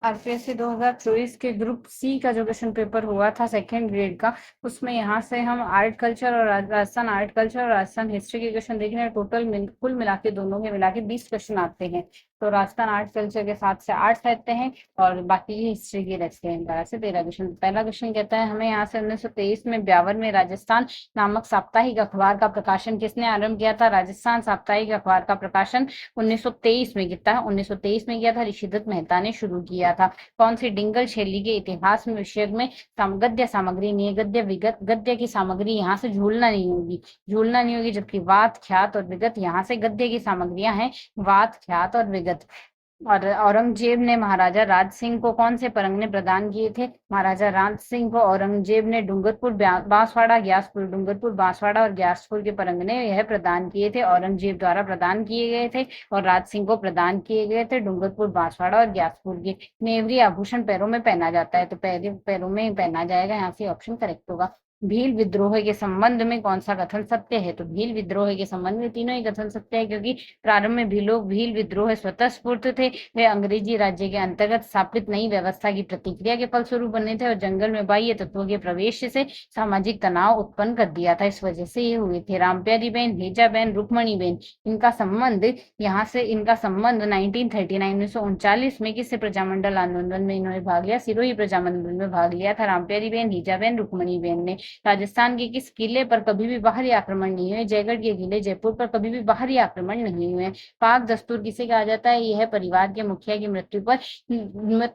RPSC 2024 के group C का जो क्वेश्चन पेपर हुआ था सेकेंड ग्रेड का, उसमें यहाँ से हम आर्ट कल्चर और राजस्थान आर्ट कल्चर और राजस्थान हिस्ट्री के क्वेश्चन देख रहे हैं। कुल मिला के दोनों के मिला के 20 क्वेश्चन आते हैं। तो राजस्थान आर्ट कल्चर के 7 से 8 रहते हैं और बाकी की हिस्ट्री के रहते हैं 12 से 13 क्वेश्चन। पहला क्वेश्चन कहता है हमें यहाँ से 1923 में ब्यावर में राजस्थान नामक साप्ताहिक अखबार का प्रकाशन किसने आरंभ किया था? राजस्थान साप्ताहिक अखबार का प्रकाशन 1923 में किया था। 1923 में किया था, ऋषिदत्त मेहता ने शुरू किया था। कौन सी डिंगल शैली के इतिहास में विषय में गद्य सामग्री नहीं है? गद्य विगत, गद्य की सामग्री यहाँ से झूलना नहीं होगी, झूलना नहीं होगी, जबकि वात ख्यात और विगत यहाँ से गद्य की सामग्रियां हैं, वात ख्यात और विगत। और औरंगजेब ने महाराजा राज सिंह को कौन से परगने प्रदान किए थे? महाराजा राज सिंह को औरंगजेब ने डूंगरपुर, बांसवाड़ा, ग्यासपुर, डूंगरपुर, बांसवाड़ा और ग्यासपुर के परगने यह प्रदान किए थे, औरंगजेब द्वारा प्रदान किए गए थे और राज सिंह को प्रदान किए गए थे डूंगरपुर, बांसवाड़ा और ग्यासपुर के। नेवरी आभूषण पैरों में पहना जाता है, तो पैरों में पहना जाएगा, यहाँ से ऑप्शन करेक्ट होगा। भील विद्रोह के संबंध में कौन सा कथन सत्य है? तो भील विद्रोह के संबंध में तीनों ही कथन सत्य है, क्योंकि प्रारंभ में भील विद्रोह स्वतः स्फूर्त थे। वे अंग्रेजी राज्य के अंतर्गत स्थापित नई व्यवस्था की प्रतिक्रिया के फलस्वरूप बने थे और जंगल में बाह्य तत्वों के प्रवेश से सामाजिक तनाव उत्पन्न कर दिया था, इस वजह से ये हुए थे। रामप्यारी बहन, हेजा बहन, रुक्मणी बहन, इनका संबंध 1939 में किससे प्रजामंडल आंदोलन में इन्होंने भाग लिया? सिरोही प्रजामंडल में भाग लिया था रामप्यारी बहन, हेजा बहन, रुक्मणी बहन ने। राजस्थान के किस किले पर कभी भी बाहरी आक्रमण नहीं हुए? जयगढ़ के किले जयपुर पर कभी भी बाहरी आक्रमण नहीं हुए। पाक दस्तूर किसे कहा जाता है? यह परिवार के मुखिया की मृत्यु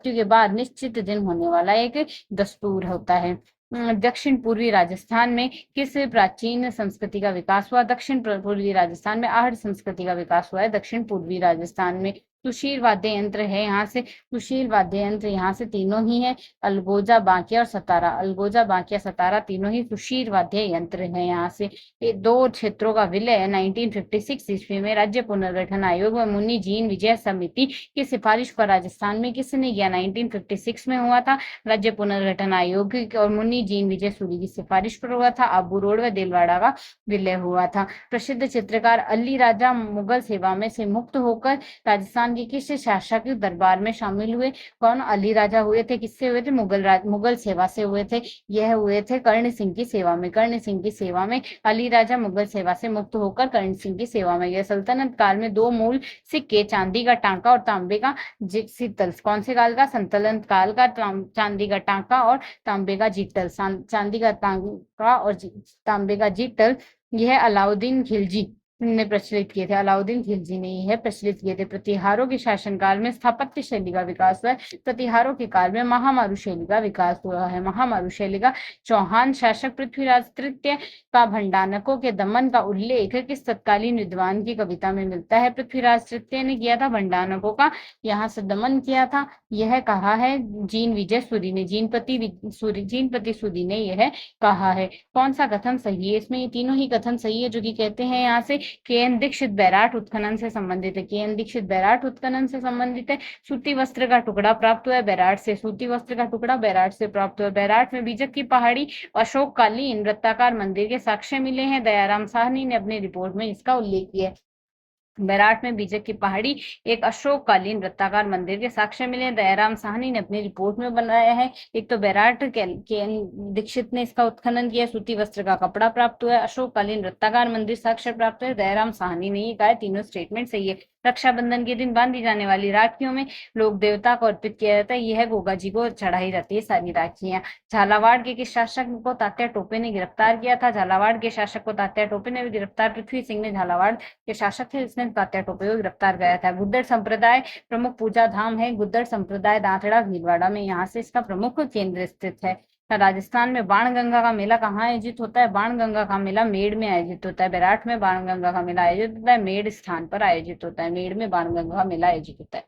के बाद निश्चित दिन होने वाला एक दस्तूर होता है। दक्षिण पूर्वी राजस्थान में किस प्राचीन संस्कृति का विकास हुआ? दक्षिण पूर्वी राजस्थान में आहट संस्कृति का विकास हुआ है दक्षिण पूर्वी राजस्थान में। सुशील वाद्य यंत्र है यहाँ से, सुशील वाद्य यंत्र यहाँ से तीनों ही है, अलगोजा, बांकिया और सतारा। अलगोजा, बांकिया, सतारा तीनों ही सुशील वाद्य यंत्र है यहाँ से। ये दो क्षेत्रों का विलय 1956 ईस्वी में राज्य पुनर्गठन आयोग व मुनि जीन विजय समिति की सिफारिश पर राजस्थान में किसने किया? 1956 में हुआ था राज्य पुनर्गठन आयोग और मुनि जीन विजय सूरी की सिफारिश पर हुआ था। आबू रोड व दिलवाड़ा का विलय हुआ था। प्रसिद्ध चित्रकार अली राजा मुगल सेवा में से मुक्त होकर राजस्थान के किस शासक के दरबार में शामिल हुए? कौन अली राजा हुए थे? किससे हुए थे? मुगल सेवा से हुए थे। यह हुए थे कर्ण सिंह की सेवा में। कर्ण सिंह की सेवा में अली राजा मुगल सेवा से मुक्त होकर कर्ण सिंह की सेवा में गए। सल्तनत काल में दो मूल सिक्के, चांदी का टांका और तांबे का जितल, कौन से काल का? सल्तनत काल का। चांदी का टांका और तांबे का जितल, चांदी का टांका और तांबे का जितल यह अलाउद्दीन खिलजी ने प्रचलित किए थे। अलाउद्दीन खिलजी ने यह प्रचलित किए थे। प्रतिहारों के शासनकाल में स्थापत्य शैली का विकास हुआ है। प्रतिहारों के काल में महामारू शैली का विकास हुआ है। महामारू शैली का चौहान शासक पृथ्वीराज तृतीय का भंडारकों के दमन का उल्लेख किस तत्कालीन विद्वान की कविता में मिलता है? पृथ्वीराज तृतीय ने किया था भंडारकों का यहाँ से दमन किया था, यह कहा है जीन विजय सूरी ने, जीनपति सूरी ने यह कहा है। कौन सा कथन सही है इसमें? ये तीनों ही कथन सही है, जो कि कहते हैं यहाँ से के.एन. दीक्षित बैराट उत्खनन से संबंधित है। के.एन. दीक्षित बैराट उत्खनन से संबंधित है। सूती वस्त्र का टुकड़ा प्राप्त हुआ है बैराट से। सूती वस्त्र का टुकड़ा बैराट से प्राप्त हुआ। बैराट में बीजक की पहाड़ी, अशोक कालीन वृत्ताकार मंदिर के साक्ष्य मिले हैं। दयाराम साहनी ने अपनी रिपोर्ट में इसका उल्लेख किया है। बैराट में बीजक की पहाड़ी, एक अशोककालीन वृत्ताकार मंदिर के साक्ष्य मिले। दयाराम साहनी ने अपनी रिपोर्ट में बनाया है। एक तो बैराट के.एन. दीक्षित ने इसका उत्खनन किया, सूती वस्त्र का कपड़ा प्राप्त हुआ है, अशोककालीन वृत्ताकार मंदिर साक्ष्य प्राप्त है, दयाराम साहनी ने ये कहा। तीनों स्टेटमेंट सही है। रक्षाबंधन के दिन बांधी जाने वाली राखियों में लोक देवता को अर्पित किया जाता है, यह गोगा जी को चढ़ाई जाती है सारी राखियां। झालावाड़ के किस शासक को तात्या टोपे ने गिरफ्तार किया था? झालावाड़ के शासक को तात्या टोपे ने गिरफ्तार, पृथ्वी सिंह ने झालावाड़ के शासक थे जिसने तात्या टोपे को गिरफ्तार किया था। गुद्दड़ संप्रदाय प्रमुख पूजा धाम है। गुद्दड़ संप्रदाय दांतड़ा भीलवाड़ा में यहाँ से इसका प्रमुख केंद्र स्थित है। राजस्थान में बाणगंगा का मेला कहाँ आयोजित होता है? बाणगंगा का मेला मेड़ में आयोजित होता है। बैराट में बाणगंगा का मेला आयोजित होता है, मेड़ स्थान पर आयोजित होता है। मेड़ में बाणगंगा का मेला आयोजित होता है।